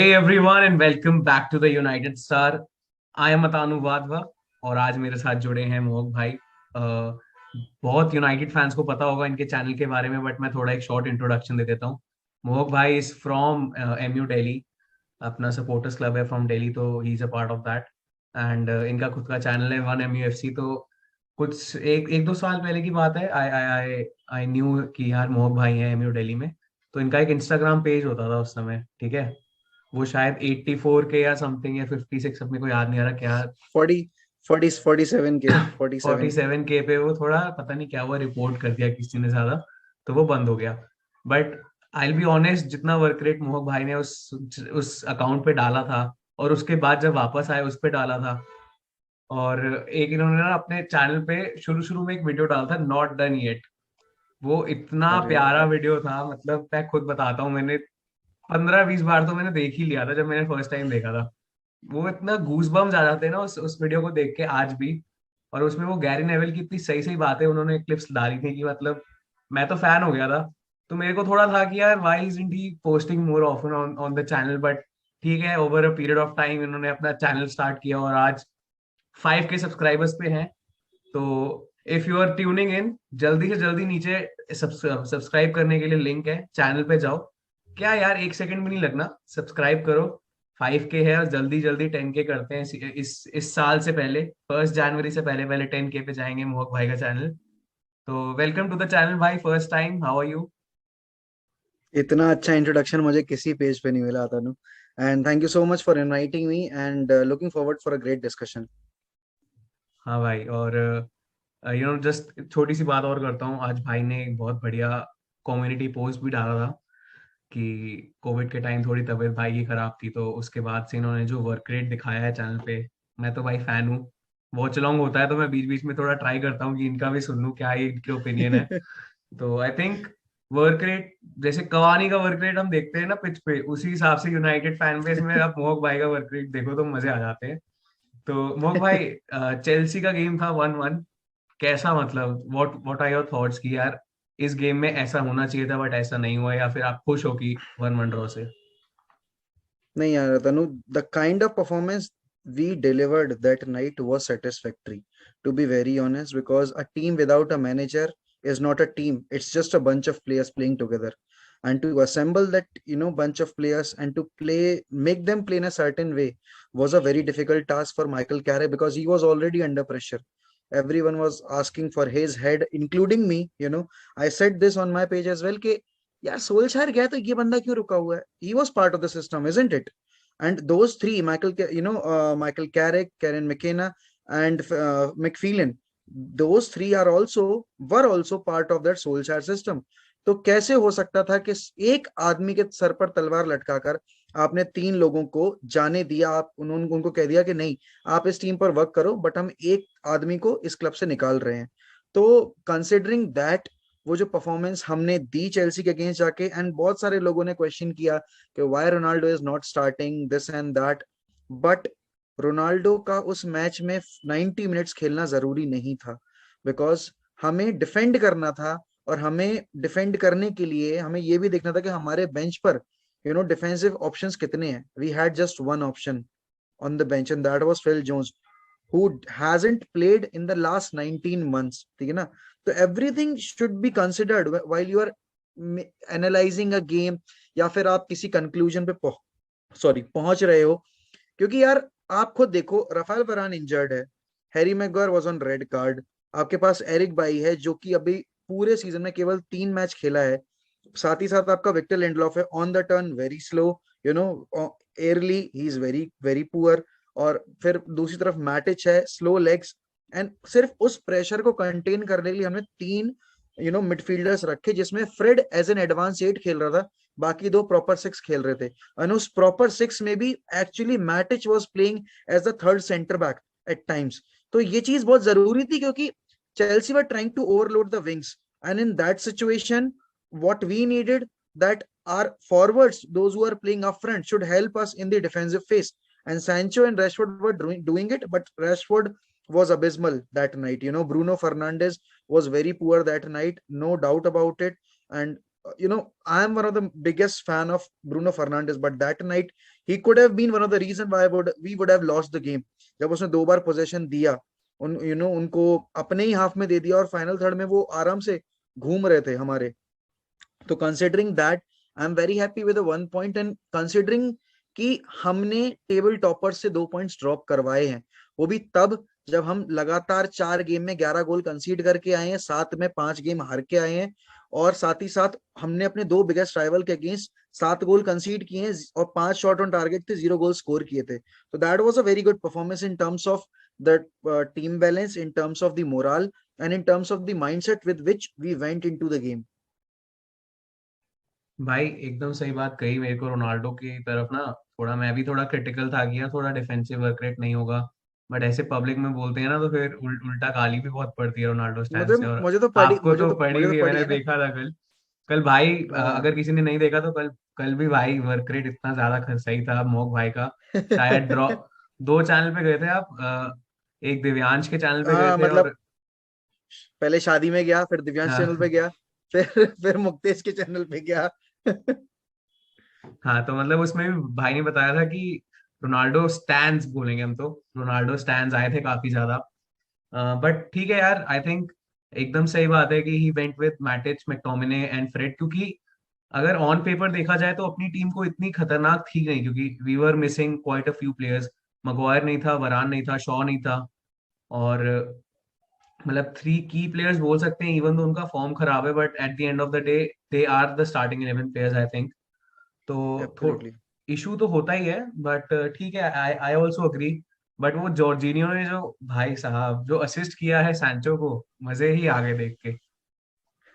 Hey everyone and welcome back to the United Star. I am Atanu Wadhwa और आज मेरे साथ जुड़े हैं मोहक भाई। बहुत यूनाइटेड फैंस को पता होगा इनके चैनल के बारे में, बट मैं थोड़ा एक शॉर्ट इंट्रोडक्शन दे देता हूँ। मोहक भाई इज फ्रॉम एमयू दिल्ली। अपना सपोर्टर्स क्लब है फ्रॉम दिल्ली, तो he is a part of that. And इनका खुद का चैनल है वन एमयू एफ सी। तो कुछ एक एक दो साल पहले की बात है, I I I I knew कि यार मोहक भाई हैं एमयू दिल्ली में। तो इनका एक इंस्टाग्राम पेज होता था उस समय, ठीक है। वो शायद 84 के या समथिंग या 56, अपने को याद नहीं आ रहा क्या। 47 47 के पे वो थोड़ा पता नहीं क्या हुआ, रिपोर्ट कर दिया किसी ने ज्यादा, तो वो बंद हो गया। बट आई बी ऑनेस्ट, जितना वर्क रेट मोहक भाई ने उस अकाउंट पे डाला था, और उसके बाद जब वापस आए उस पे डाला था। और एक इन्होंने ना अपने चैनल पे शुरू शुरू में एक वीडियो डाला था, नॉट डन येट। वो इतना अरे प्यारा वीडियो था, मतलब मैं खुद बताता हूँ, मैंने 15-20 बार तो मैंने देख ही लिया था जब मैंने फर्स्ट टाइम देखा था। वो इतना गूज बम्स आ जाते हैं ना उस वीडियो को देख के आज भी। और उसमें वो गैरी नेवल की इतनी सही सही बातें उन्होंने क्लिप्स डाली थी कि मतलब मैं तो फैन हो गया था। तो मेरे को थोड़ा था कि यार why isn't he posting more often on on the channel, but ठीक है, over a period of time इन्होंने अपना चैनल स्टार्ट किया और आज 5K सब्सक्राइबर्स पे हैं। तो if you are tuning in, जल्दी से जल्दी नीचे सब्सक्राइब करने के लिए लिंक है, चैनल पे जाओ। क्या यार, एक सेकंड भी नहीं लगना, सब्सक्राइब करो। 5K है और जल्दी जल्दी 10K करते हैं इस साल से पहले, 1 जनवरी से पहले पहले 10K पे जाएंगे मोहक भाई का चैनल। तो वेलकम टू द चैनल भाई, first time, how are you? इतना अच्छा इंट्रोडक्शन मुझे किसी पेज पे नहीं मिला था नु। And thank you so much for inviting me and looking forward for a great discussion. हाँ भाई, और जस्ट छोटी सी बात और करता हूँ। आज भाई ने एक बहुत बढ़िया कम्युनिटी पोस्ट भी डाला था कि कोविड के टाइम थोड़ी तबीयत भाई की खराब थी, तो उसके बाद से इन्होंने जो वर्क रेट दिखाया है चैनल पे, मैं तो भाई फैन हूँ। वॉच लॉन्ग होता है तो मैं बीच बीच में थोड़ा ट्राई करता हूँ कि इनका भी सुन लूँ क्या ये इनके ओपिनियन है। तो आई थिंक वर्क रेट, जैसे कवानी का वर्क रेट हम देखते हैं ना पिच पे, उसी हिसाब से यूनाइटेड फैन बेस में आप मोहक भाई का वर्क रेट देखो तो मजे आ जाते हैं। तो मोहक भाई, चेल्सी का गेम था 1-1, कैसा, मतलब व्हाट आर योर थॉट्स कि यार इस गेम में ऐसा होना चाहिए था बट ऐसा नहीं हुआ, या फिर आप खुश हो कि 1-1 ड्रॉ से? नहीं यार Tanu, the kind of performance we delivered that night was satisfactory, to be very honest, because a team without a manager is not a team. It's just a bunch of players playing together, and to assemble that bunch of players and to make them play in a certain way was a very difficult task for Michael Carrick, because he was already under pressure. Everyone was asking for his head, including me. I said this on my page as well कि यार सोल्शायर गया तो ये बंदा क्यों रुका हुआ है? He was part of the system, isn't it? And those three, Michael Carrick, Karen McKenna, and McPhelan, those three were also part of that Solskjaer system. तो कैसे हो सकता था कि एक आदमी के सर पर तलवार लटकाकर आपने तीन लोगों को जाने दिया? आप उन्होंने उनको कह दिया कि नहीं, आप इस टीम पर वर्क करो, बट हम एक आदमी को इस क्लब से निकाल रहे हैं। तो कंसिडरिंग दैट, वो जो परफॉर्मेंस हमने दी चेल्सी के अगेंस्ट जाके, एंड बहुत सारे लोगों ने क्वेश्चन किया कि why Ronaldo is not starting this and that, but Ronaldo का उस मैच में 90 मिनट्स खेलना जरूरी नहीं था, बिकॉज हमें डिफेंड करना था। और हमें डिफेंड करने के लिए हमें ये भी देखना था कि हमारे बेंच पर डिफेंसिव ऑप्शंस कितने हैं। We had just one option on the bench, and that was Phil Jones, who hasn't played in the last 19 months, ठीक है ना? तो everything should be considered while you are analyzing a game, या फिर आप किसी कंक्लूजन पे पहुंच रहे हो। क्योंकि यार आप खुद देखो, राफेल वरान इंजर्ड है, Harry Maguire was on red card, आपके पास एरिक बाई है जो कि अभी पूरे सीजन में केवल 3 मैच खेला है, साथ ही साथ आपका विक्टर लिंडलॉफ है on the turn, very slow, you know early he is very very poor. और फिर दूसरी तरफ मैटिच है, स्लो लेग्स। एंड सिर्फ उस प्रेशर को कंटेन करने के लिए हमने तीन मिडफील्डर्स रखे, जिसमें फ्रेड एज एन एडवांस 8 खेल रहा था, बाकी दो प्रॉपर 6 खेल रहे थे। एंड उस प्रॉपर 6 में भी actually Matic was playing as the third centre back at times. तो ये चीज बहुत जरूरी थी, क्योंकि Chelsea were trying to overload the wings, and in that situation what we needed, that our forwards, those who are playing up front, should help us in the defensive phase. And Sancho and Rashford were doing it, but Rashford was abysmal that night. Bruno Fernandes was very poor that night, no doubt about it. And I am one of the biggest fan of Bruno Fernandes, but that night he could have been one of the reason why we would have lost the game. जब उसने 2 बार position दिया, उनको अपने ही half में दे दिया, और final third में वो आराम से घूम रहे थे हमारे। तो considering that, I am very happy with 1 point, and considering कि हमने टेबल टॉपर से 2 पॉइंट्स ड्रॉप करवाए हैं, वो भी तब जब हम लगातार 4 गेम में 11 गोल कंसीड करके आए हैं, साथ में 5 गेम हार के आए हैं, और साथ ही साथ हमने अपने 2 बिगेस्ट राइवल के अगेंस्ट 7 गोल कंसीड किए हैं, और 5 शॉट ऑन टारगेट थे, 0 गोल स्कोर किए थे। तो that was a very good performance in terms of the team balance, in terms of the moral, and in terms of the mindset with which we went into the game. भाई एकदम सही बात कही। मेरे को रोनाल्डो की तरफ ना थोड़ा, मैं भी थोड़ा क्रिटिकल था कि यार थोड़ा डिफेंसिव वर्क रेट नहीं होगा, बट ऐसे पब्लिक में बोलते हैं ना तो फिर उल्टा गाली भी बहुत पड़ती है रोनाल्डो स्टैंड मुझे से। और मुझे तो पड़ी आपको तो पड़ी मुझे तो भी है, पड़ी मैंने है ना। देखा था कल। कल भाई हाँ। अगर किसी ने नहीं देखा तो कल कल भी भाई वर्क रेट इतना ज्यादा सही था मोक भाई का। शायद ड्रॉ 2 चैनल पे गए थे आप, एक दिव्यांश के चैनल पे गए हाँ थे मतलब और पहले शादी में गया, फिर दिव्यांश चैनल पे हाँ। गया, फिर फिर मुक्तेश के चैनल पे गया। हाँ तो मतलब उसमें भी भाई ने बताया था कि रोनाल्डो स्टैंस बोलेंगे हम तो, रोनाल्डो स्टैंस आए थे काफी ज्यादा। बट ठीक है यार, आई थिंक एकदम सही बात है कि he went with Matic, McTominay and Fred, क्योंकि अगर ऑन पेपर देखा जाए तो अपनी टीम को इतनी खतरनाक थी नहीं, क्योंकि we were missing quite a few players. Maguire नहीं था, वरान नहीं था, शॉ नहीं था, और मतलब 3 की प्लेयर्स बोल सकते हैं, इवन तो उनका फॉर्म खराब है, but at the end of the day they are the starting 11 players I think. तो एब्सोल्युटली। इशू तो होता ही है, बट ठीक है, I I also agree. But वो जॉर्जिनियो ने जो भाई साहब जो असिस्ट किया है सैंचो को, मजे ही आ गए देख के।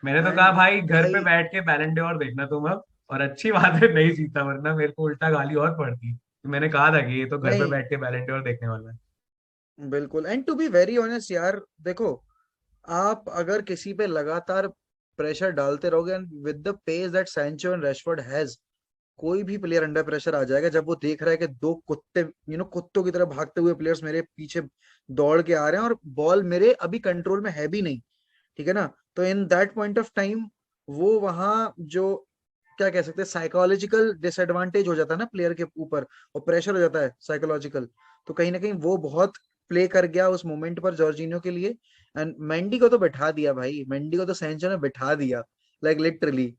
मैंने तो कहा एंड भाई घर पे भाई, बैठ के बैलन डोर देखना तुम अब, और अच्छी बात है नहीं जीता, वरना मेरे को उल्टा गाली और पड़ती। तो मैंने कहा था कि ये तो घर पे नहीं बैठ के बैलन डोर देखने वाला है। बिल्कुल, and to be very honest यार, देखो, आप अगर किसी पे लगातार प्रेशर डालते रहोगे, and with the pace that Sancho and Rashford has, कोई भी प्लेयर अंडर प्रेशर आ जाएगा जब वो देख रहा है कि 2 कुत्ते, कुत्तों की तरह भागते हुए प्लेयर्स मेरे पीछे दौड़ के आ रहे हैं, और बॉल मेरे अभी कंट्रोल में है भी नहीं, ठीक है ना। तो in that point of time, वो वहां जो क्या कह सकते हैं, साइकोलॉजिकल डिसएडवांटेज हो जाता है ना प्लेयर के ऊपर, और प्रेशर हो जाता है साइकोलॉजिकल। तो कहीं ना कहीं वो बहुत प्ले कर गया उस मोमेंट पर जॉर्जिनियो के लिए। एंड मेंडी को तो बैठा दिया भाई, मेंडी को तो सेंचो ने बैठा दिया, like literally.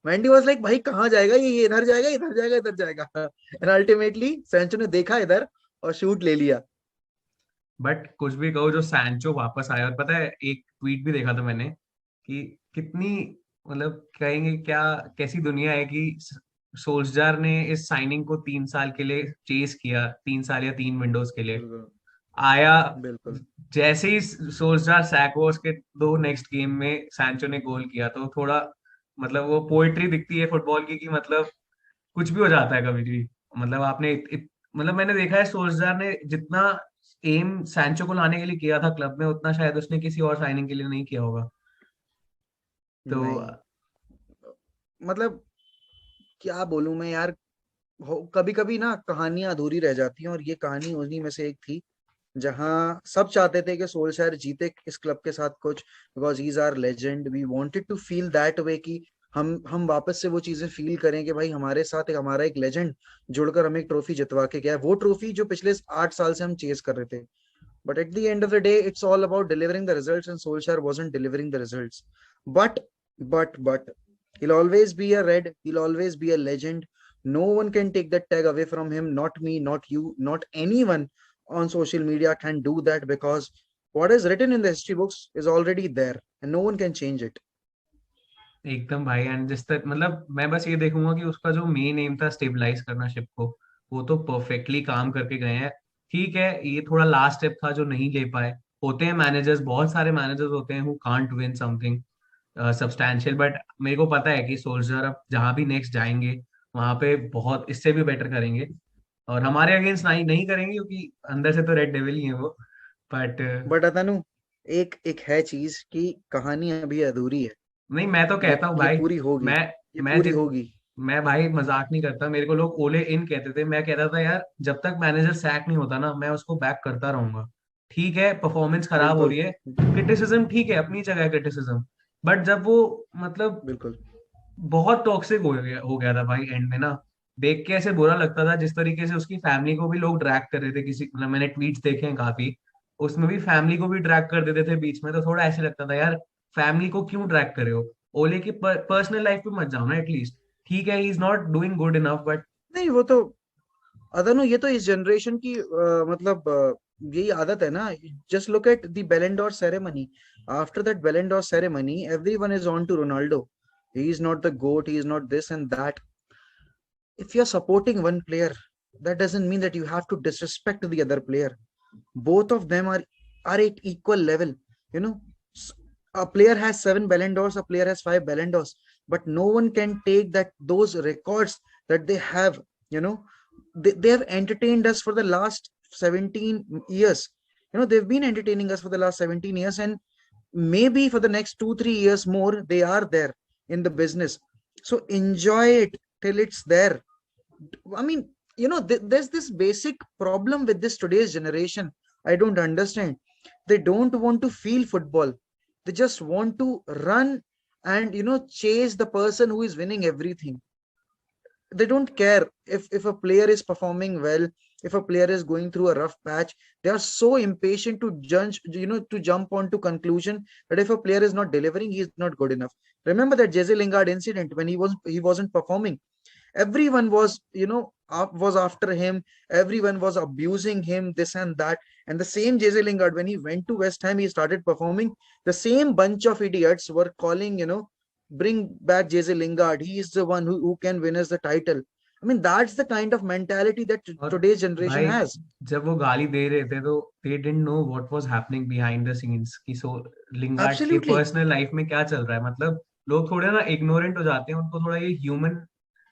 Mendy was like भाई कहाँ जाएगा ये इधर जाएगा, इधर जाएगा, इधर जाएगा। एंड अल्टीमेटली सेंचो ने देखा इधर और शूट ले लिया। बट कुछ भी कहो, जो सैंचो वापस आया, और पता है एक ट्वीट भी देखा था मैंने कि कितनी, मतलब कहेंगे क्या, कैसी दुनिया है कि सोल्सजार ने इस साइनिंग को 3 साल के लिए चेस किया, 3 साल या 3 विंडोज के लिए बिल्कुल। आया। बिल्कुल। जैसे ही सोल्सजार सैक हुआ उसके 2 नेक्स्ट गेम में सैंचो ने गोल किया, तो थोड़ा मतलब वो पोएट्री दिखती है फुटबॉल की, कि मतलब कुछ भी हो जाता है कभी भी। मतलब आपने मतलब मैंने देखा है सोल्सजार ने जितना एम सैंचो को लाने के लिए किया था क्लब में, उतना शायद उसने किसी और साइनिंग के लिए नहीं किया होगा। तो नहीं मतलब क्या बोलूं मैं यार, कभी कभी ना कहानियां अधूरी रह जाती हैं, और ये कहानी उन्हीं में से एक थी, जहां सब चाहते थे कि सोल्शायर जीते इस क्लब के साथ कुछ, because he is our legend, we wanted to feel that way कि हम वापस से वो चीजें फील करें कि भाई हमारे साथ एक हमारा एक लेजेंड जुड़कर हमें एक ट्रॉफी जितवा के गया है, वो ट्रॉफी जो पिछले 8 साल से हम चेस कर रहे थे। But at the end of the day it's all about delivering the results, and Solskjaer wasn't delivering the results. But but he'll always be a red, he'll always be a legend. No one can take that tag away from him, not me, not you, not anyone on social media can do that, because what is written in the history books is already there and no one can change it. एकदम भाई, and जिस तक मतलब मैं बस ये देखूंगा कि उसका जो मेन एम था स्टेबलाइज करना शिप को, वो तो परफेक्टली काम करके गए हैं। ठीक है, ये थोड़ा लास्ट स्टेप था जो नहीं ले पाए। होते हैं मैनेजर्स, बहुत सारे मैनेजर्स होते हैं who can't win something substantial, but मेरे को पता है कि सोल्जर अब जहां भी नेक्स्ट जाएंगे वहां पे बहुत इससे भी बेटर करेंगे, और हमारे अगेंस्ट नहीं नहीं करेंगे, क्योंकि अंदर से तो रेड डेविल ही है वो। बट बट अतनु, एक एक है चीज कि कहानी अभी अधूरी है। नहीं, मैं तो ये कहता हूँ ये भाई, पूरी होगी, मैं ये मैं पूरी जित होगी। मैं भाई मजाक नहीं करता। मेरे को लोग ओले इन कहते थे, मैं कहता था यार जब तक मैनेजर सैक नहीं होता ना, मैं उसको बैक करता रहूंगा। ठीक है परफॉर्मेंस खराब हो बिल्कुल। रही है, क्रिटिसिज्म ठीक है, अपनी जगह है क्रिटिसिज्म, बट जब वो मतलब बिल्कुल। बहुत टॉक्सिक हो गया था भाई एंड में ना, देख के ऐसे बुरा लगता था, जिस तरीके से उसकी फैमिली को भी लोग ड्रैग कर रहे थे, किसी मतलब मैंने ट्वीट्स देखे हैं काफी, उसमें भी फैमिली को भी ड्रैग कर देते थे बीच में, तो थोड़ा ऐसे लगता था यार फैमिली को क्यों ड्रैग कर रहे हो, ओले की पर्सनल लाइफ पे मत जाओ ना एटलीस्ट। ठीक है, ही is not doing good enough but नहीं वो तो अदनु, ये तो इस जनरेशन की मतलब यही आदत है ना। Just look at the Ballon d'Or ceremony. After that Ballon d'Or ceremony everyone is on to Ronaldo. He is not the GOAT, he is not this and that. if you're supporting one player, that doesn't mean that you have to disrespect the other player. Both of them are at equal level. You know, a player has 7 Ballon d'Ors, a player has 5 Ballon d'Ors, but no one can take that those records that they have. You know, they have entertained us for the last 17 years. You know, they've been entertaining us for the last 17 years, and maybe for the next 2 3 years more, they are there in the business. So enjoy it till it's there. I mean, there's this basic problem with this today's generation. I don't understand. They don't want to feel football. They just want to run and chase the person who is winning everything. They don't care if a player is performing well, if a player is going through a rough patch. They are so impatient to judge, to jump on to conclusion that if a player is not delivering, he is not good enough. Remember that Jesse Lingard incident when he wasn't performing. Everyone was after him. Everyone was abusing him, this and that. And the same Jesse Lingard, when he went to West Ham, he started performing. The same bunch of idiots were calling, bring back Jesse Lingard. He is the one who can win us the title. I mean, that's the kind of mentality that और today's generation भाई has. जब वो गाली दे रहे थे तो they didn't know what was happening behind the scenes की, सो Lingard के Absolutely. पर्सनल लाइफ में क्या चल रहा है, मतलब लोग थोड़े ना इग्नोरेंट हो जाते हैं, उनको थोड़ा ये ह्यूमन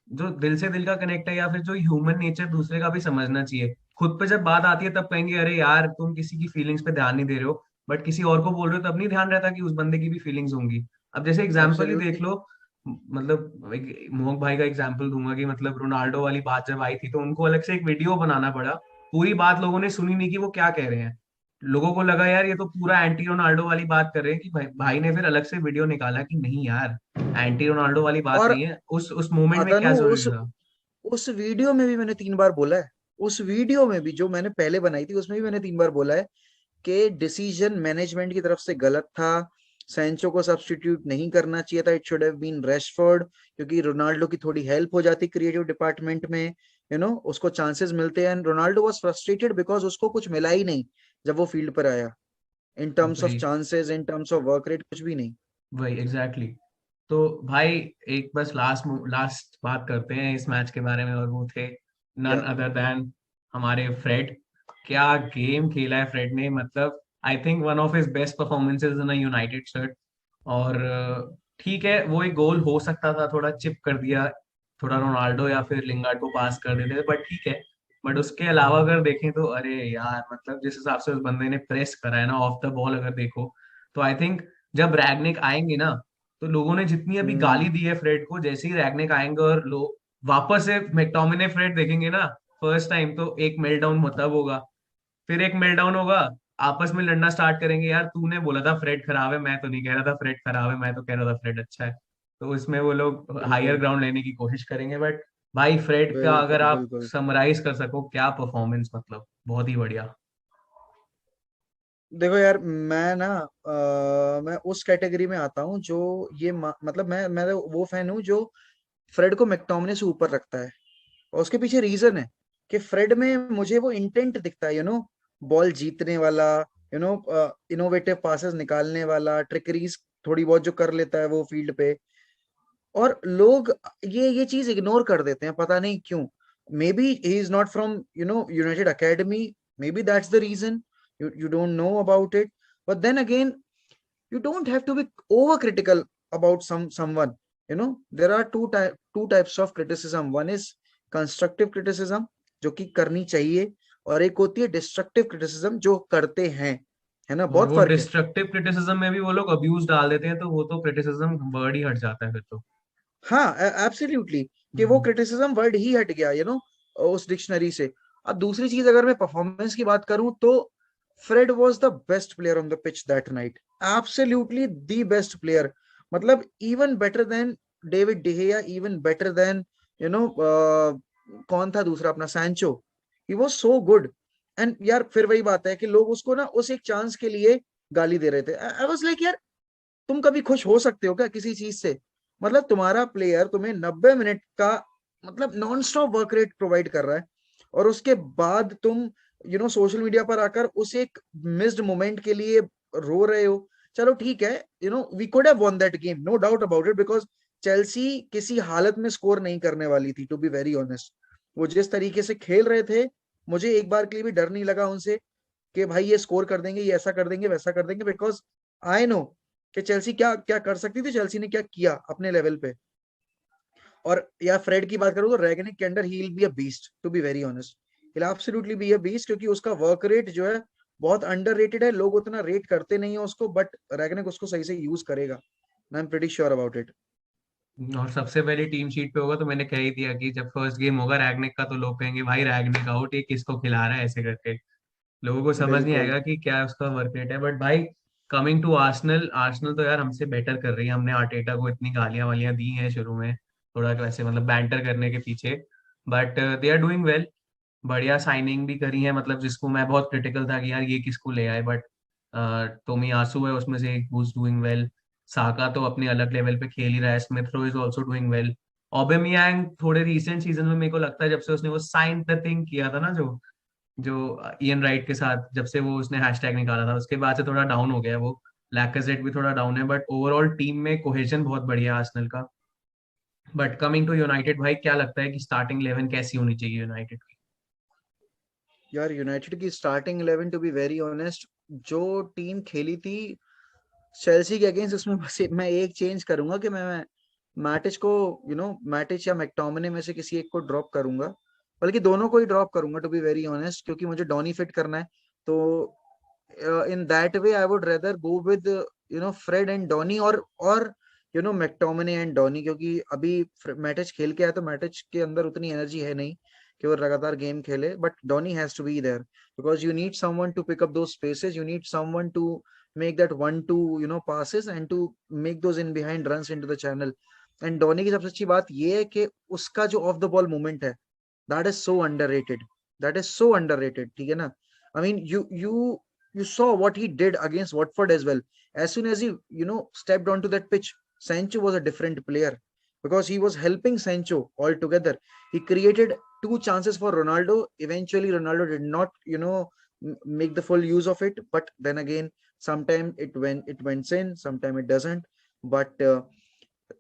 जो दिल से दिल का कनेक्ट है या फिर जो ह्यूमन नेचर दूसरे का भी समझना चाहिए। खुद पे जब बात आती है तब कहेंगे अरे यार तुम किसी की फीलिंग्स पे ध्यान नहीं दे रहे हो, बट किसी और को बोल रहे हो तब नहीं ध्यान रहता कि उस बंदे की भी फीलिंग्स होंगी। अब जैसे एग्जांपल ही देख Absolutely. लो, मतलब मोहक भाई का एग्जांपल दूंगा कि मतलब रोनाल्डो वाली बात जब आई थी तो उनको अलग से एक वीडियो बनाना पड़ा, पूरी बात लोगों ने सुनी नहीं कि वो क्या कह रहे हैं। लोगों को लगा यार ये तो पूरा एंटी रोनाल्डो वाली बात कर रहे हैं, कि भाई ने फिर अलग से वीडियो निकाला कि नहीं यार एंटी रोनाल्डो वाली बात और नहीं है, उस मोमेंट में क्या अतनु, जरूरी उस था। उस वीडियो में भी मैंने 3 बार बोला है। उस वीडियो में भी जो मैंने पहले बनाई थी उसमें भी मैंने 3 बार बोला है कि डिसीजन मैनेजमेंट की तरफ से गलत था। सैंचो को सब्स्टिट्यूट नहीं करना चाहिए था, it should have been Rashford, क्योंकि रोनाल्डो की थोड़ी हेल्प हो जाती क्रिएटिव डिपार्टमेंट में। उसको चांसेस मिलते हैं। रोनाल्डो वाज फ्रस्ट्रेटेड बिकॉज उसको कुछ मिला ही नहीं जब वो फील्ड पर आया। इन टर्म्स ऑफ वही chances, in terms of work rate, कुछ भी नहीं। वही एग्जैक्टली exactly. तो भाई एक बस लास्ट लास्ट बात करते हैं इस मैच के बारे में, और वो थे नन या अदर देन हमारे फ्रेड। क्या गेम खेला है फ्रेड ने, मतलब I think one of his best performances in a United shirt. और ठीक है वो एक गोल हो सकता था, थोड़ा चिप कर दिया, थोड़ा रोनाल्डो या फिर लिंगार्ड को पास कर देते, बट ठीक है। बट उसके अलावा अगर देखें तो अरे यार मतलब जिस हिसाब से उस बंदे ने प्रेस करा है ना ऑफ द बॉल अगर देखो, तो आई थिंक जब रैगनिक आएंगे ना, तो लोगों ने जितनी अभी गाली हम्म। दी है फ्रेड को, जैसे ही रैगनिक आएंगे और लोग वापस से मैकटोमिने फ्रेड देखेंगे ना फर्स्ट टाइम, तो एक मेल्टडाउन मतलब होगा, फिर एक मेल्टडाउन होगा, आपस में लड़ना स्टार्ट करेंगे, यार तूने बोला था फ्रेड खराब है, मैं तो नहीं कह रहा था फ्रेड खराब है, मैं तो कह रहा था फ्रेड अच्छा है। तो उसमें वो लोग हायर बिल्कुल ग्राउंड लेने की कोशिश करेंगे, बट भाई फ्रेड का अगर बिल्कुल आप बिल्कुल। समराइज कर सको क्या परफॉर्मेंस, मतलब बहुत ही बढ़िया। देखो यार, मैं उस कैटेगरी में आता हूँ जो मतलब मैं तो वो फैन हूँ जो फ्रेड को मैकटोमिने से ऊपर रखता है। और उसके पीछे रीजन है कि फ्रेड में मुझे वो इंटेंट दिखता है, बॉल जीतने वाला, इनोवेटिव पासेस निकालने वाला, ट्रिकरीज थोड़ी बहुत जो कर लेता है वो फील्ड पे। और लोग ये चीज इग्नोर कर देते हैं, पता नहीं क्यों। Maybe he is not from United academy, maybe that's the reason. You don't know about it, but then again, you don't have to be over critical about someone. There are two types of criticism. One is constructive criticism, जो कि करनी चाहिए, और एक होती है destructive criticism जो करते हैं। है ना, और बहुत वो फर्क है। डिस्ट्रक्टिव क्रिटिसिज्म में भी वो लोग अब्यूज डाल देते हैं, तो वो तो क्रिटिसिज्म वर्ड ही हट जाता है फिर तो। हाँ, एब्सोल्युटली, कि वो हम्म। क्रिटिसिज्म वर्ड ही हट गया, उस डिक्शनरी से। अब दूसरी चीज अगर मैं परफॉर्मेंस की बात करूं तो Fred was the best player on the pitch that night. Absolutely the best player. मतलब even better than David de Gea, even better than you know कौन था दूसरा अपना Sancho, he was so good. And यार फिर वही बात है कि लोग उसको ना उस एक चांस के लिए गाली दे रहे थे। आई वाज लाइक यार तुम कभी खुश हो सकते हो क्या किसी चीज से? मतलब तुम्हारा प्लेयर तुम्हें 90 मिनट का मतलब non stop work rate provide कर रहा है, और उसके बाद तुम सोशल मीडिया पर आकर उस एक मिस्ड मोमेंट के लिए रो रहे हो। चलो ठीक है, we could have won that game, no doubt about it, because Chelsea किसी हालत में स्कोर नहीं करने वाली थी, टू बी वेरी ऑनेस्ट। वो जिस तरीके से खेल रहे थे, मुझे एक बार के लिए भी डर नहीं लगा उनसे कि भाई ये स्कोर कर देंगे, ये ऐसा कर देंगे, वैसा कर देंगे, बिकॉज आई नो कि चेल्सी क्या क्या कर सकती थी, चेल्सी ने क्या किया अपने लेवल पे। और या फ्रेड की बात करूं तो रैगनिक के under he will be a beast, to be very honest, he will absolutely be a beast, क्योंकि उसका वर्क रेट जो है बहुत अंडररेटेड है, लोग उतना रेट करते नहीं है उसको, बट रैगनिक उसको सही से यूज करेगा, I am pretty sure about it. और सबसे पहले टीम शीट पे होगा तो मैंने कह ही दिया कि जब फर्स्ट गेम होगा रैगनिक का तो लोग कहेंगे भाई रैगनिक आउट, ये किसको खिला रहा है ऐसे करके। लोगों को समझ नहीं बिल्कुल। आएगा कि क्या उसका वर्क रेट है। बट भाई कमिंग टू आर्सेनल, आर्सेनल तो यार हमसे बेटर कर रही है। हमने आर्टेटा को इतनी गालियां वालियां दी हैं शुरू में, थोड़ा वैसे मतलब बैंटर करने के पीछे, but they are doing well. बढ़िया साइनिंग भी करी है, मतलब जिसको मैं बहुत क्रिटिकल था कि यार ये किसको ले आए, बट टोमियासु है उसमें से, who is doing well. Saka तो अपने अलग लेवल पे खेल ही रहा है, Smith Rowe is also doing well. Aubameyang थोड़े रीसेंट सीजन में मेरे को लगता है जब से उसने वो साइन द थिंग किया था ना, जो जो इयन राइट के साथ जब से वो उसने हैशटैग निकाला था, उसके बाद से थोड़ा डाउन हो गया है वो। लैकेजेट भी थोड़ा डाउन है, बट ओवरऑल टीम में कोहेजन बहुत बढ़िया है आर्सेनल का। बट कमिंग टू यूनाइटेड, भाई क्या लगता है कि स्टार्टिंग 11 कैसी होनी चाहिए यूनाइटेड की? यार यूनाइटेड की starting 11, to be very honest, जो टीम खेली थी चेल्सी के अगेंस्ट, उसमें बस मैं एक चेंज करूंगा कि मैं मैटिच को मैटिच या मैकटोमिने में से किसी एक को ड्रॉप करूंगा, बल्कि दोनों को ही ड्रॉप करूंगा, टू बी वेरी ऑनेस्ट, क्योंकि मुझे डॉनी फिट करना है। तो in that way I would rather go with Fred and Donny, और मैकटोमिने एंड डॉनी, क्योंकि अभी मैटिच खेल के आया तो मैटिच के अंदर उतनी एनर्जी है नहीं कि वो लगातार गेम खेले, but Donny has to be there, because you need someone to pick up those spaces, you need someone to make that 1-2 passes and to make those in behind runs into the channel। And Dhoni की सबसे अच्छी बात ये है कि उसका जो of the ball movement है, that is so underrated, that is so underrated, ठीक है ना? I mean you saw what he did against Watford as well. As soon as he stepped onto that pitch, Sancho was a different player because he was helping Sancho altogether. He created two chances for Ronaldo. Eventually Ronaldo did not make the full use of it, but then again sometime it went in, sometime it doesn't, but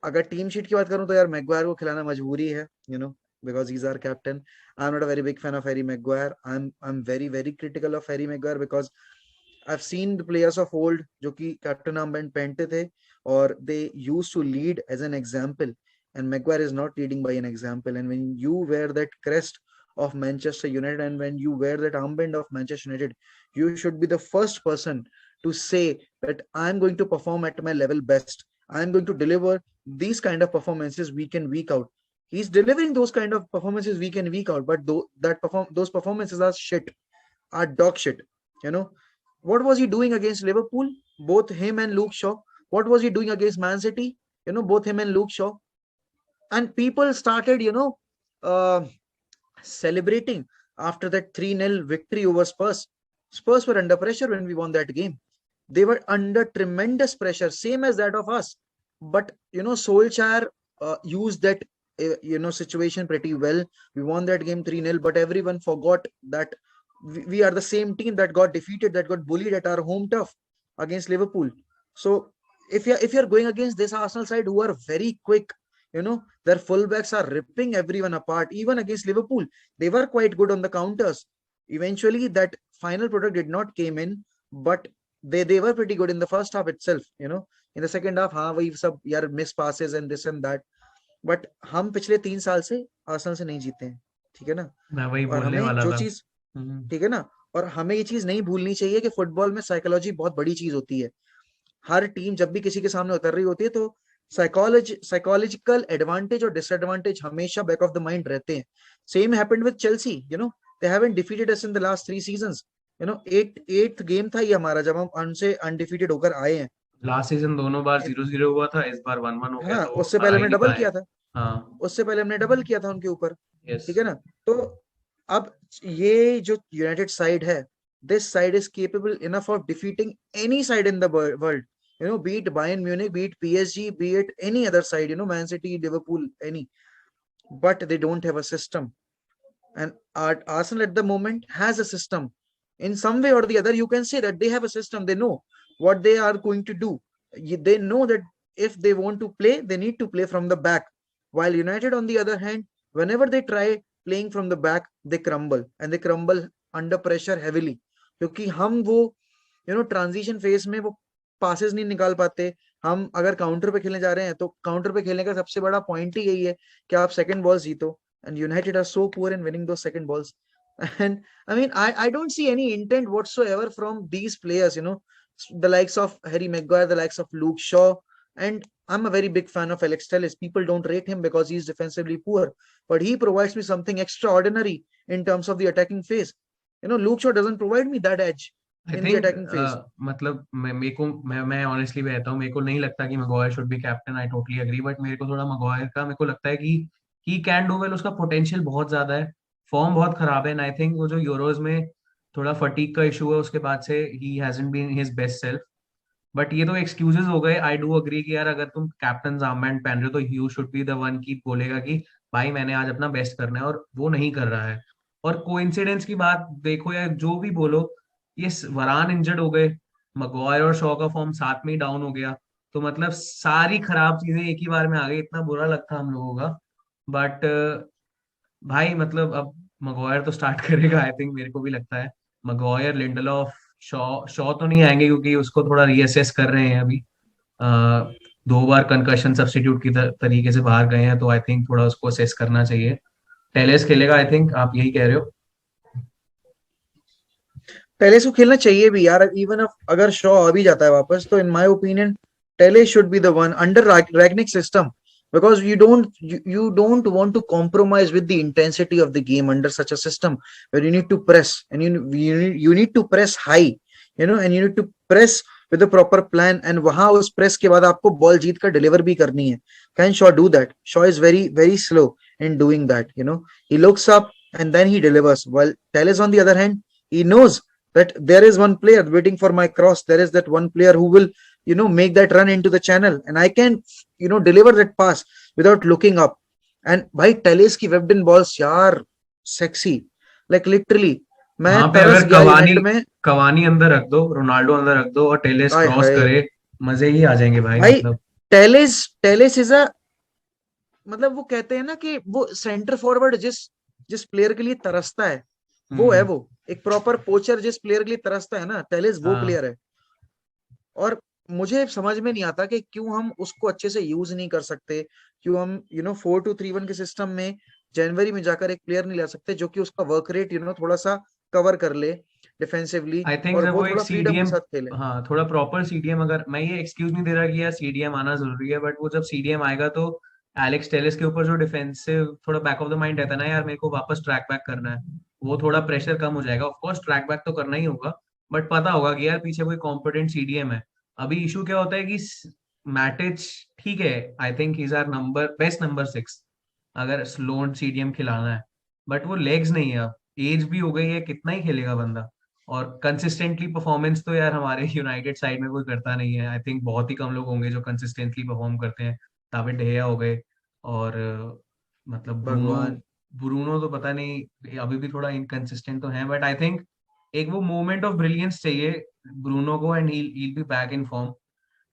अगर team sheet की बात करूं तो यार Maguire को खिलाना मजबूरी है, because he's our captain. I'm not a very big fan of Harry Maguire. I'm very very critical of Harry Maguire because I've seen the players of old जो कि कैप्टन आर्मबैंड पहनते थे और they used to lead as an example, and Maguire is not leading by an example. And when you wear that crest of Manchester United and when you wear that armband of Manchester United, you should be the first person to say that I'm going to perform at my level best. I'm going to deliver these kind of performances week in week out. He's delivering those kind of performances week in week out, but those performances are shit, are dog shit. You know what was he doing against Liverpool? Both him and Luke Shaw. What was he doing against Man City? Both him and Luke Shaw. And people started, uh, celebrating after that 3-0 victory over Spurs. Spurs were under pressure when we won that game. They were under tremendous pressure, same as that of us. But Solskjaer used that situation pretty well. We won that game 3-0, but everyone forgot that we are the same team that got defeated, that got bullied at our home turf against Liverpool. So if you're going against this Arsenal side who are very quick, their fullbacks are ripping everyone apart. Even against Liverpool, they were quite good on the counters. Eventually, that final product did not came in, but they were pretty good in the first half itself. In the second half, हाँ वही सब यार miss passes and this and that. But हम पिछले 3 साल से Arsenal से नहीं जीते हैं, ठीक है ना? मैं वही और बोलने हमें वाला जो था। चीज, ठीक है ना, और हमें ये चीज नहीं भूलनी चाहिए कि फुटबॉल में साइकोलॉजी बहुत बड़ी चीज होती है। हर टीम जब भी किसी के सामने उतर रही होती है तो साइकोलॉजिकल एडवांटेज और डिसएडवांटेज हमेशा बैक ऑफ द माइंड रहते हैं। Same happened with Chelsea, they haven't defeated us in the last 3 seasons. Eighth game था ये हमारा जब हम उनसे अनडिफीटेड होकर आए हैं, लास्ट सीजन दोनों बार 0-0 हुआ था, इस बार 1-1 हो है गया, ना? तो वो उससे पहले हमने आएगी डबल कहाँ है। किया था। हाँ। उससे पहले हमने डबल किया था उनके ऊपर, यस। ठीक है ना? तो अब ये जो यूनाइटेड साइड है, this side is capable enough of defeating any side in the world, you know, be it Bayern Munich, be it PSG, be it any other side, you know, Man City, Liverpool, any. But they don't have a system. And Arsenal at the moment has a system. In some way or the other, you can say that they have a system. They know what they are going to do. They know that if they want to play, they need to play from the back. While United, on the other hand, whenever they try playing from the back, they crumble, and they crumble under pressure heavily. क्योंकि हम वो transition phase में वो passes नहीं निकाल पाते. हम अगर काउंटर पे खेलने जा रहे हैं तो काउंटर पे खेलने का सबसे बड़ा पॉइंट ही यही है कि आप सेकंड बॉल जीतो. And United are so poor in winning those second balls. And I mean, I don't see any intent whatsoever from these players, you know, the likes of Harry Maguire, the likes of Luke Shaw. And I'm a very big fan of Alex Telles. People don't rate him because he's defensively poor, but he provides me something extraordinary in terms of the attacking phase. You know, Luke Shaw doesn't provide me that edge I in the think attacking phase. मतलब मैं honestly कहता हूँ, मेरे को नहीं लगता कि Maguire should be captain, I totally agree, but मेरे को थोड़ा मैगवायर का मेरे को लगता है कि ही कैन डू वेल, उसका पोटेंशियल बहुत ज्यादा है, फॉर्म बहुत खराब है, एंड आई थिंक वो जो यूरोज में थोड़ा फटीक का इशू है उसके बाद से ही hasn't been his best self. But ये तो एक्सक्यूजेस हो गए. आई डू अग्री कि यार अगर तुम कैप्टन आर्मबैंड पहन रहे हो तो you should be the one की बोलेगा कि भाई मैंने आज अपना बेस्ट करना है, और वो नहीं कर रहा है. और कोइंसिडेंस की बात देखो या जो भी बोलो, ये वरान इंजर्ड हो गए, मगवायर और शॉ का फॉर्म साथ में ही डाउन हो गया, तो मतलब सारी खराब चीजें एक ही बार में आ गई. इतना बुरा लगता हम लोगों का. बट भाई मतलब अब मगवायर तो स्टार्ट करेगा आई थिंक, मेरे को भी लगता है. मगवायर, लिंडलॉफ, शॉ शॉ तो नहीं आएंगे क्योंकि उसको थोड़ा रीअसेस कर रहे हैं अभी. अ, 2 बार कंकशन सब्स्टिट्यूट की तरीके से बाहर गए हैं, तो आई थिंक थोड़ा उसको असेस करना चाहिए. टेलेस खेलेगा आई थिंक, आप यही कह रहे हो. टेलेस को खेलना चाहिए भी यार. इवन अगर शॉ आ भी जाता है वापस, तो in my opinion Telles should be the one under Rangnick system, because you don't want to compromise with the intensity of the game under such a system where you need to press, and you need to press high, you know, and you need to press with a proper plan. And वहां उस press के बाद आपको ball जीत कर deliver भी करनी है. Can Shaw do that? Shaw is very very slow in doing that, you know. He looks up and then he delivers, while Telles on the other hand, he knows that there is one player waiting for my cross. There is that one player who will, you know, make that run into the channel, and I can, you know, deliver that pass without looking up. And भाई Telles की webbed इन balls यार, sexy, like literally मैं वहां पे तरस अगर गया United में. कवानी अंदर रख दो, रोनाल्डो अंदर रख दो और टेलेस आय क्रॉस हाय करे, मजे ही आ जाएंगे भाई भाई. मतलब. टेलेस टेलेस इज अ, मतलब वो कहते हैं ना कि वो सेंटर फॉरवर्ड जिस जिस प्लेयर के लिए तरसता है, वो है हम्म. वो. एक प्रॉपर पोचर जिस प्लेयर के लिए तरसता है ना, टेलेस वो हाँ. प्लेयर है. और मुझे समझ में नहीं आता कि क्यों हम उसको अच्छे से यूज नहीं कर सकते. क्यों हम 4-2-3-1 के सिस्टम में जनवरी में जाकर एक प्लेयर नहीं ला सकते जो कि उसका वर्क रेट थोड़ा सा कवर कर ले डिफेंसिवली, आई थिंक और जब वो वो एक थोड़ा फ्रीडम के सीडीएम, साथ खेले. हाँ थोड़ा प्रॉपर सीडीएम, अगर मैं ये एक्सक्यूज नहीं दे रहा कि यार सीडीएम आना जरूरी है, बट वो जब सीडीएम आएगा तो एलेक्स टेलेस के ऊपर जो डिफेंसिव थोड़ा बैक ऑफ द माइंड रहता है ना, यार मेरे को वापस ट्रैक बैक करना है, वो थोड़ा प्रेशर कम हो जाएगा. ऑफ कोर्स ट्रैक बैक तो करना ही होगा, बट पता होगा कि यार पीछे कोई कॉम्पिटेंट सीडीएम है. अभी इशू क्या होता है कि मैटिच ठीक है, I think is our number best number 6 अगर स्लोन सीडीएम खिलाना है, बट वो लेग्स नहीं है. अब एज भी हो गई है, कितना ही खेलेगा बंदा. और कंसिस्टेंटली परफॉर्मेंस तो यार हमारे यूनाइटेड साइड में कोई करता नहीं है. आई थिंक बहुत ही कम लोग होंगे जो कंसिस्टेंटली परफॉर्म करते हैं. दाविड डेया हो गए, और मतलब ब्रूनो. भगवान. ब्रूनो तो पता नहीं, अभी भी थोड़ा इनकंसिस्टेंट तो है, बट आई थिंक एक वो मोमेंट ऑफ ब्रिलियंस चाहिए ब्रूनो को, and he be back in form.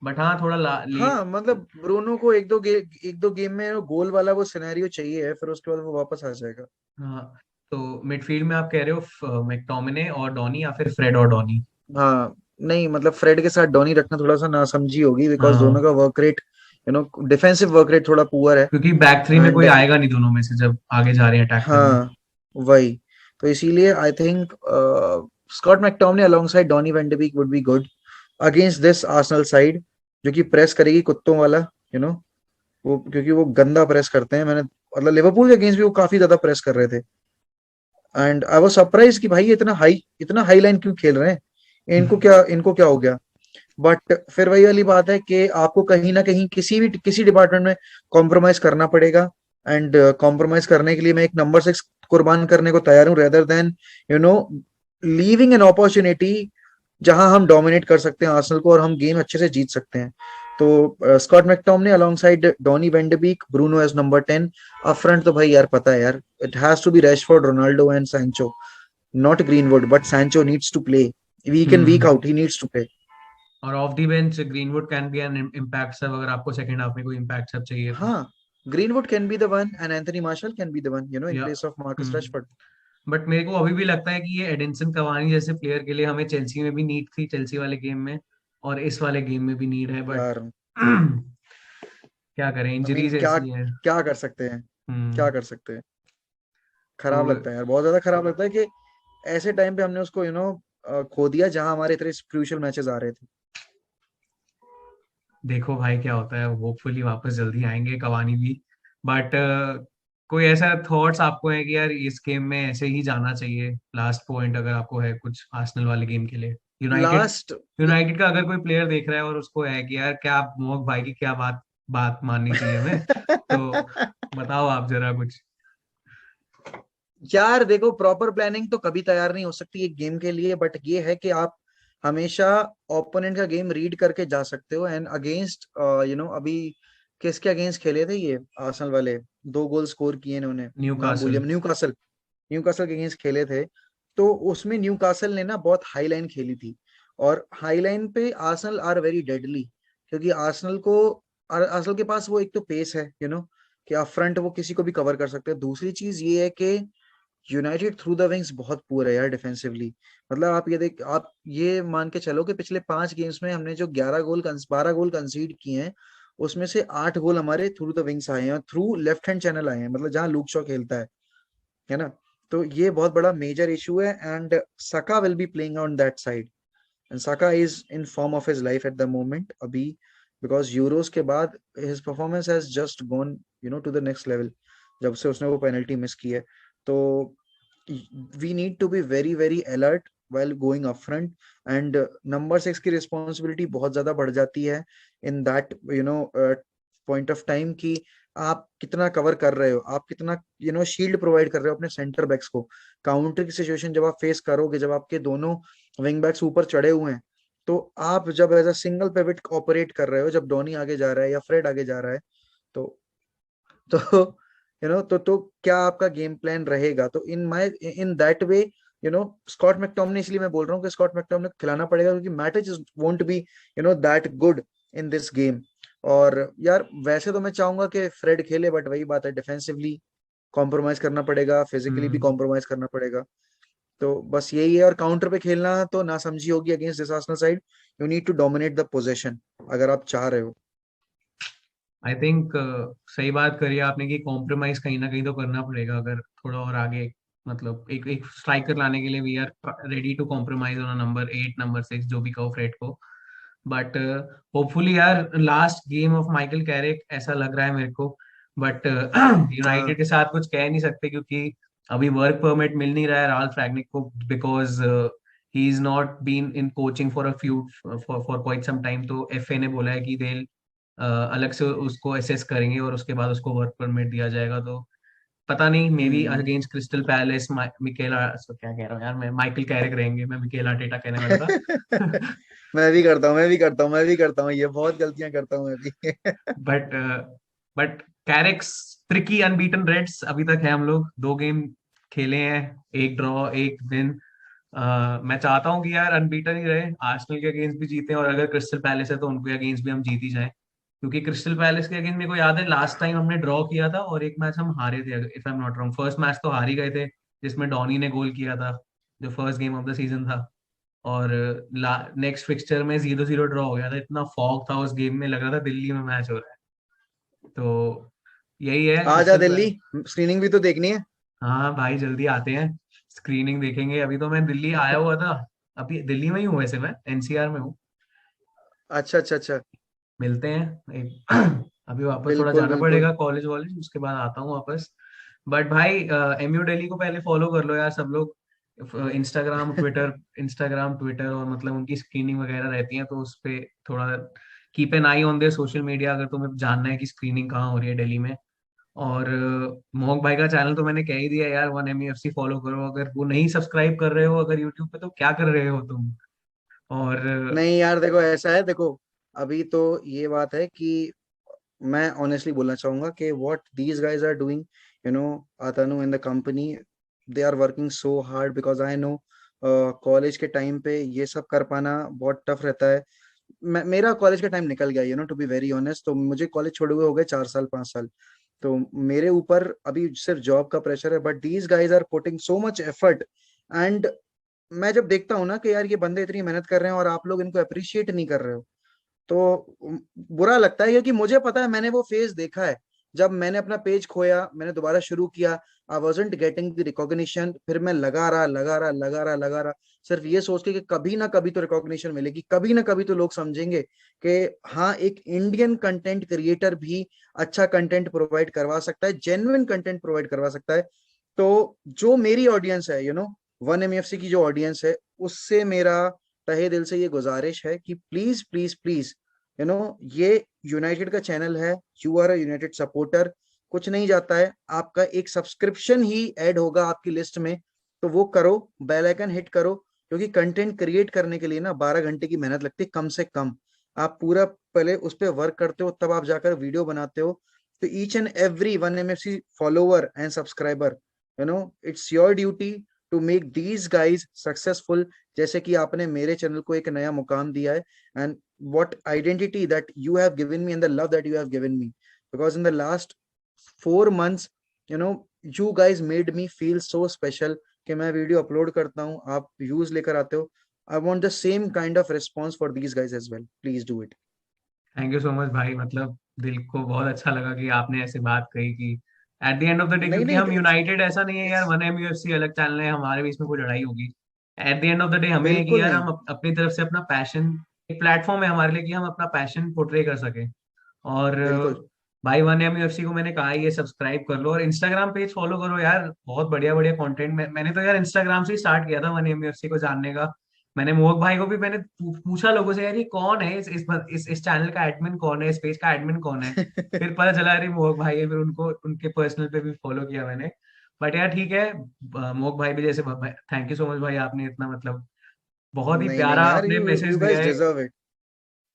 But हाँ थोड़ा लेट. हाँ, मतलब ब्रूनो को एक दो गेम में गोल वाला वो सिनेरियो चाहिए है, फिर उसके बाद वो वापस आ जाएगा. हाँ. तो मिडफील्ड में आप कह रहे हो मैकटोमिने और डॉनी, या फिर फ्रेड और डॉनी. हाँ, नहीं मतलब फ्रेड के साथ डॉनी रखना थोड़ा सा नासमझी होगी, बिकॉज दोनों हाँ, का work rate, defensive work rate थोड़ा पुअर है. क्योंकि बैक थ्री में कोई एंड आएगा नहीं दोनों में से जब आगे जा रहे हैं अटैक करने. हाँ, वही. तो इसीलिए I think Scott McTominay alongside Donny van de Beek would be good against this Arsenal side, जो कि प्रेस करेगी कुत्तों वाला, यू नो. वो क्योंकि वो गंदा प्रेस करते हैं. मैंने मतलब लिवरपूल के अगेंस्ट भी वो काफी ज्यादा प्रेस कर रहे थे. एंड आई वाज सरप्राइज कि भाई ये इतना हाई लाइन क्यों खेल रहे हैं. इनको क्या हो गया. बट फिर वही वाली बात है कि आपको कहीं ना कहीं किसी डिपार्टमेंट में कॉम्प्रोमाइज करना पड़ेगा। एंड कॉम्प्रोमाइज करने के लिए मैं एक नंबर 6 कुर्बान करने को तैयार हूँ, rather than you no leaving an opportunity जहां हम डोमिनेट कर सकते हैं आर्सेनल को और हम गेम अच्छे से जीत सकते हैं। तो Scott McTominay alongside Donny van de Beek, Bruno as number 10। Up front तो भाई यार पता है यार, it has to be Rashford, Ronaldo and Sancho. Not Greenwood but Sancho needs to play week in week hmm. Out, he needs to play. और off the bench Greenwood can be an impact sub, अगर आपको second half में कोई impact सब चाहिए तो। हाँ, Greenwood can be the one and Anthony Marshall can be the one, in या place of Marcus Rashford. But मेरे को अभी भी लगता है कि ये एडिंसन कवानी जैसे प्लेयर के लिए हमें चेल्सी में भी नीड थी, चेल्सी वाले गेम में, और इस वाले गेम में भी नीड है, बट यार क्या करें, आई मीन इंजरीज क्या ऐसी है। क्या कर सकते हैं, क्या हम्म। कर सकते हैं। तो खराब लगता है यार, बहुत ज्यादा खराब लगता है कि ऐसे टाइम पे हमने उसको खो दिया जहां हमारे इतने क्रूशियल मैचेस आ रहे थे। देखो भाई क्या होता है, होपफुली वापस जल्दी आएंगे कवानी भी, बट कोई ऐसा थॉट्स आपको है कि यार इस गेम में ऐसे ही जाना चाहिए, लास्ट पॉइंट अगर आपको है कुछ आर्सेनल वाले गेम के लिए, यूनाइटेड, लास्ट यूनाइटेड का अगर कोई प्लेयर देख रहा है और उसको है कि यार क्या मोहक भाई की क्या बात बात माननी चाहिए हमें, तो बताओ आप जरा कुछ। यार देखो, प्रॉपर प्लानिंग तो कभी तैयार नहीं हो सकती एक गेम के लिए, बट ये है कि आप हमेशा ओपोनेंट का गेम रीड करके जा सकते हो। एंड अगेंस्ट अभी किसके अगेंस्ट खेले थे ये आर्सेनल वाले, 2 गोल स्कोर किए इन्होंने, नाम भूलिए, न्यूकासल। न्यूकासल। न्यूकासल के अगेंस्ट खेले थे। तो उसमें न्यूकासल ने ना बहुत हाई लाइन खेली थी, और हाई लाइन पे आर्सेनल आर वेरी डेडली, क्योंकि आर्सेनल के पास वो एक तो पेस है, कि आप फ्रंट वो किसी को भी कवर कर सकते हैं। दूसरी चीज ये है कि यूनाइटेड थ्रू द विंग्स बहुत पुअर है यार डिफेंसिवली। मतलब आप ये मान के चलो कि पिछले 5 गेम्स में हमने जो 12 गोल कंसीड किए हैं, उसमें से 8 गोल हमारे थ्रू द विंग्स आए हैं और थ्रू लेफ्ट हैंड चैनल आए हैं, मतलब जहां लूक शॉ खेलता है ना। तो ये बहुत बड़ा मेजर इशू है। And Saka will be playing on that side, and Saka is in form of his life at the moment अभी, बिकॉज यूरोस के बाद his performance has just gone to the next level, जब से उसने वो penalty miss की है। तो we need to be very very alert while going up front, and number 6 की रिस्पॉन्सिबिलिटी बहुत ज्यादा बढ़ जाती है in that point of time, कि आप कितना कवर कर रहे हो, आप कितना शील्ड प्रोवाइड कर रहे हो अपने सेंटर बैक्स को। काउंटर की सिचुएशन जब आप फेस करोगे, जब आपके दोनों विंग बैक्स ऊपर चढ़े हुए हैं, तो आप जब as a single pivot operate कर रहे हो, जब डॉनी आगे जा रहा है या फ्रेड आगे जा रहा है, तो तो तो क्या आपका गेम प्लान रहेगा। तो इन दैट वे स्कॉट मैकटोमने, इसलिए मैं बोल रहा हूँ कि स्कॉट मैकटोमने खिलाना पड़ेगा, क्योंकि Matic won't be that good in this game. और यार वैसे तो मैं चाहूंगा कि फ्रेड खेले, बट वही बात है, डिफेंसिवली कॉम्प्रोमाइज करना पड़ेगा, फिजिकली भी हम्म। कॉम्प्रोमाइज करना पड़ेगा। तो बस यही है। और काउंटर पे खेलना तो ना समझी होगी against this Arsenal side, you need to dominate the possession अगर आप चाह रहे हो। आई थिंक सही बात करी आपने कि कॉम्प्रोमाइज कहीं ना कहीं तो करना पड़ेगा, अगर थोड़ा और आगे, मतलब एक एक स्ट्राइकर लाने के लिए we are ready to compromise on number 8 number 6 जो भी कहो फ्रेड को, बट होपफुली यार last game of Michael Carrick ऐसा लग रहा है मेरे को, बट यूनाइटेड हाँ। के साथ कुछ कह नहीं सकते क्योंकि अभी वर्क परमिट मिल नहीं रहा है राल्फ रैगनिक को, because he is not been in coaching for a few for quite some time, तो एफए ने बोला है कि दे अलग से उसको असेस करेंगे और उसके बाद उसको वर्क परमिट दिया जाएगा, तो पता नहीं, maybe hmm. Against Crystal Palace Mikaela, क्या कह रहा हूँ यार मैं, माइकल कैरिक रहेंगे, मैं मिकेला आर्टेटा कहने वाला था। मैं भी करता हूँ ये बहुत गलतियां करता हूँ मैं भी। But but Carrick's tricky unbeaten Reds अभी तक है, हम लोग 2 गेम खेले हैं, एक ड्रॉ एक विन। मैं चाहता हूँ कि यार अनबीटन ही रहे, आर्सेनल के अगेंस्ट भी जीते और अगर क्रिस्टल पैलेस है तो उनके अगेंस्ट भी हम जीत ही जाए, क्योंकि क्रिस्टल पैलेस के अगेंस्ट मेरे को याद है लास्ट टाइम हमने ड्रॉ किया था और एक मैच हम हारे थे, if I am not wrong, first match तो हार ही गए थे जिसमें डॉनी ने गोल किया था, जो first game of the season था, और नेक्स्ट फिक्सचर में 0-0 ड्रॉ हो गया था, इतना फॉग था उस गेम में, लग रहा था दिल्ली में मैच हो रहा है, तो यही है आ जा क्रिस्टल। दिल्ली, स्क्रीनिंग भी तो देखनी है। हाँ भाई जल्दी आते हैं, स्क्रीनिंग देखेंगे, अभी तो मैं दिल्ली आया हुआ था, अभी दिल्ली में ही हूँ वैसे, मैं एनसीआर में हूँ, अच्छा अच्छा अच्छा। मिलते हैं एक अभी वापस थोड़ा बिल्कुल जाना बिल्कुल। पड़ेगा कॉलेज वॉलेज, उसके बाद आता हूँ वापस, बट भाई एमयू दिल्ली को पहले फॉलो कर लो यार सब लोग, इंस्टाग्राम ट्विटर और मतलब उनकी स्क्रीनिंग वगैरह रहती है, तो उस पे थोड़ा keep an I on their social media, अगर तुम्हें जानना है कि स्क्रीनिंग कहाँ हो रही है दिल्ली में। और मोहक भाई का चैनल तो मैंने कह ही दिया यार, 1 MEFC फॉलो करो, अगर वो नहीं सब्सक्राइब कर रहे हो अगर यूट्यूब पे, तो क्या कर रहे हो तुम। और नहीं यार देखो ऐसा है, देखो अभी तो ये बात है कि मैं ऑनेस्टली बोलना चाहूंगा कि what these guys are doing, you know, Atanu in the company, they are working so hard, because I know college के टाइम पे ये सब कर पाना बहुत टफ रहता है। मेरा कॉलेज का टाइम निकल गया, टू बी वेरी ऑनेस्ट, तो मुझे कॉलेज छोड़े हुए हो गए 4 साल 5 साल। तो मेरे ऊपर अभी सिर्फ जॉब का प्रेशर है, but these guys are putting so much effort. And मैं जब देखता हूँ ना कि यार ये बंदे इतनी मेहनत कर रहे हैं और आप लोग इनको अप्रिशिएट नहीं कर रहे हो, तो बुरा लगता है, क्योंकि मुझे पता है, मैंने वो फेज देखा है। जब मैंने अपना पेज खोया, मैंने दोबारा शुरू किया, I wasn't getting the recognition, फिर मैं लगा रहा सिर्फ ये सोच के कि कभी ना कभी तो रिकॉग्निशन मिलेगी, कभी ना कभी तो लोग समझेंगे कि हाँ, एक इंडियन कंटेंट क्रिएटर भी अच्छा कंटेंट प्रोवाइड करवा सकता है, जेन्युइन कंटेंट प्रोवाइड करवा सकता है। तो जो मेरी ऑडियंस है, 1MEFC की जो ऑडियंस है, उससे मेरा तहे दिल से ये गुजारिश है कि प्लीज प्लीज प्लीज, ये यूनाइटेड का चैनल है, you are a United supporter, कुछ नहीं जाता है, आपका एक सब्सक्रिप्शन ही ऐड होगा आपकी लिस्ट में, तो वो करो, बेल आइकन हिट करो। क्योंकि कंटेंट क्रिएट करने के लिए ना 12 घंटे की मेहनत लगती है कम से कम। आप पूरा पहले उस पर वर्क करते हो, तब आप जाकर वीडियो बनाते हो। तो each and every 1MEFC follower and subscriber, it's your duty to make these guys successful, जैसे कि आपने मेरे चैनल को एक नया मुकाम दिया है। And what identity that you have given me and the love that you have given me, because in the last 4 months, you know you guys made me feel so special कि मैं video upload करता हूँ, आप views लेकर आते हो। I want the same kind of response for these guys as well, please do it. Thank you so much भाई, मतलब दिल को बहुत अच्छा लगा कि आपने ऐसे बात कही कि eight the end of the day, नहीं क्योंकि नहीं, हम यूनाइटेड, ऐसा नहीं है यार इट्स 1 MEFC अलग चैनल है, हमारे बीच में कोई लड़ाई होगी। Eight the end of the day हमें है कि बिल्कुल यार नहीं। हम अपनी तरफ से अपना पैशन, एक प्लेटफॉर्म है हमारे लिए कि हम अपना पैशन पोर्ट्रे कर सके। और बिल्कुल। भाई 1 MEFC को मैंने कहा ये सब्सक्राइब कर लो और इंस्टाग्राम पेज फॉलो करो यार, बहुत बढ़िया बढ़िया कंटेंट। मैंने तो यार इंस्टाग्राम से ही स्टार्ट किया था 1 MEFC को जानने का। मैंने मोहक भाई को भी मैंने पूछा लोगों से, यार ये कौन है, इस चैनल का एडमिन कौन है, इस पेज का एडमिन कौन है। फिर पता चला अरे मोहक भाई है, फिर उनको उनके पर्सनल पे भी फॉलो किया मैंने। बट यार ठीक है, मोहक भाई भी जैसे, थैंक यू सो मच भाई, आपने इतना मतलब बहुत ही नहीं नहीं प्यारा यार, आपने यू मैसेज यू दिया गाइस है। Deserve it.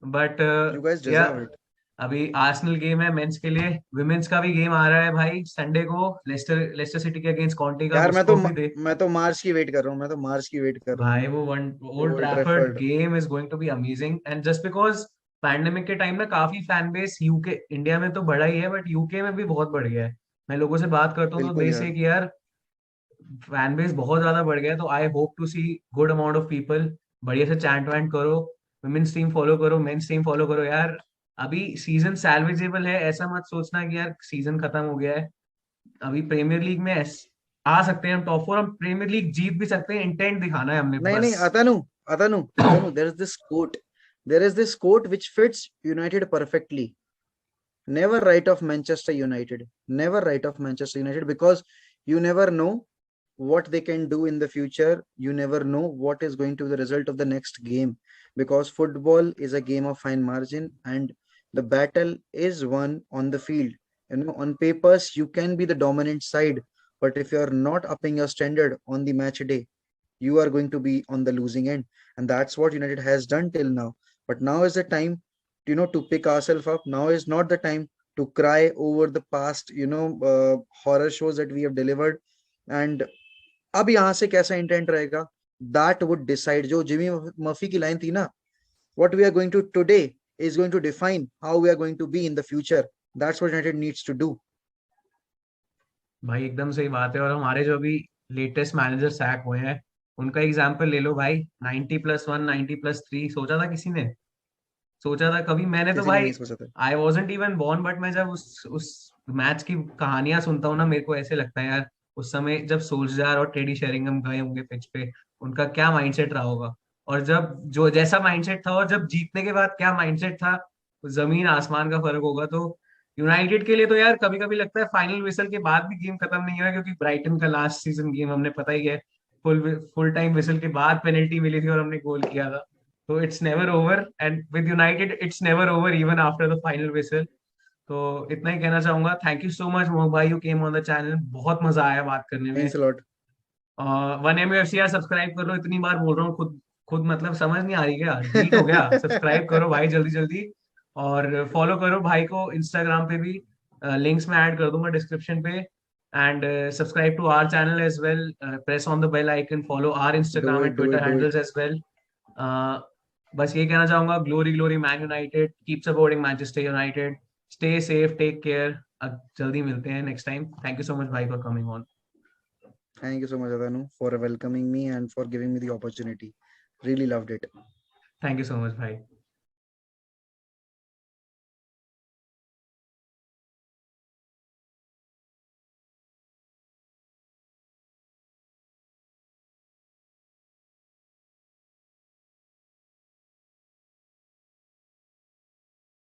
But you guys यार डिजर्व इट। अभी आर्सेनल गेम है मेंस के लिए, विमेंस का भी गेम आ रहा है भाई संडे को, लेस्टर लेस्टर सिटी के अगेंस्ट काउंटी का, यार उसको भी दे। मैं तो मार्च की वेट कर रहा हूँ, मैं तो मार्च की वेट कर रहा हूँ। भाई वो one old old Trafford Trafford. Game is going to be amazing, and just because pandemic के टाइम में काफी फैन बेस यूके, इंडिया में तो बड़ा ही है बट यूके में भी बहुत बढ़ गया है। मैं लोगों से बात करता हूँ तो बिल्कुल दे यार। से कि यार फैन बेस बहुत ज्यादा बढ़ गया है, तो I hope to see good amount of people. बढ़िया से चैंट वैंट करो, वुमेन्स टीम फॉलो करो, मेंस टीम फॉलो करो यार। अभी सीजन सैल्वेजेबल है, ऐसा मत सोचना कि यार सीजन खत्म हो गया है। अभी प्रीमियर लीग में आ सकते हैं हम टॉप 4, हम प्रीमियर लीग जीत भी सकते हैं, इंटेंट दिखाना है हमने नहीं नहीं, बस। अतनु, there is this quote which fits United perfectly. Never write off Manchester United. Never write off Manchester United, because you never know what they can do in the future. You never know what is going to be the result of the next game, because football is a game of fine margin, and the battle is won on the field. On papers, you can be the dominant side, but if you are not upping your standard on the match day, you are going to be on the losing end. And that's what United has done till now. But now is the time, to pick ourselves up. Now is not the time to cry over the past, horror shows that we have delivered. And अब यहाँ से कैसा intent रहेगा, that would decide, जो Jimmy Murphy की line थी ना, what we are going to today is going to define how we are going to be in the future. That's what United needs to do. भाई एकदम सही बात है, और हमारे जो अभी लेटेस्ट मैनेजर सैक हुए हैं, उनका एग्जाम्पल ले लो भाई। 90+1, 90+3 सोचा था किसी ने? सोचा था कभी? मैंने तो किसी ने भाई नहीं सोचा था। I wasn't even born, but मैं जब उस मैच की कहानियां सुनता हूँ ना, मेरे को ऐसे लगता है यार उस समय जब सोल्जर और टेडी शेरिंगम गए होंगे पिच पे, उनका क्या माइंडसेट रहा होगा। और जब जो जैसा माइंडसेट था और जब जीतने के बाद क्या माइंडसेट था, जमीन आसमान का फर्क होगा। तो यूनाइटेड के लिए तो यार कभी कभी लगता है फाइनल विसल के बाद भी गेम खत्म नहीं हुआ है, क्योंकि ब्राइटन का लास्ट सीजन गेम हमने पता ही है, फुल फुल टाइम विसल के बाद पेनल्टी मिली थी और हमने गोल किया था। तो it's never over, and with United it's never over even after the final whistle. तो इतना ही कहना चाहूंगा। थैंक यू सो मच मोहक भाई, you came on the channel, बहुत मजा आया बात करने में। Thanks a lot. 1 MUFC यार सब्सक्राइब कर लो, इतनी बार बोल रहा हूँ, खुद खुद मतलब समझ नहीं आ रही क्या, डिलीट हो गया? सब्सक्राइब करो भाई जल्दी जल्दी। और फॉलो करो भाई को इंस्टाग्राम पे भी, लिंक्स में ऐड कर दूंगा डिस्क्रिप्शन पे। And subscribe to our channel as well, press on the bell icon, follow our do Instagram it, and do Twitter it, do handles it. As well. बस ये कहना चाहूंगा, glory glory Man United, keep supporting Manchester United, stay safe, take care. जल्दी मिलते हैं next time. Thank you so much भाई for coming on. Thank you so much, Adanu, for welcoming me and for giving me the opportunity. Really loved it. Thank you so much भाई।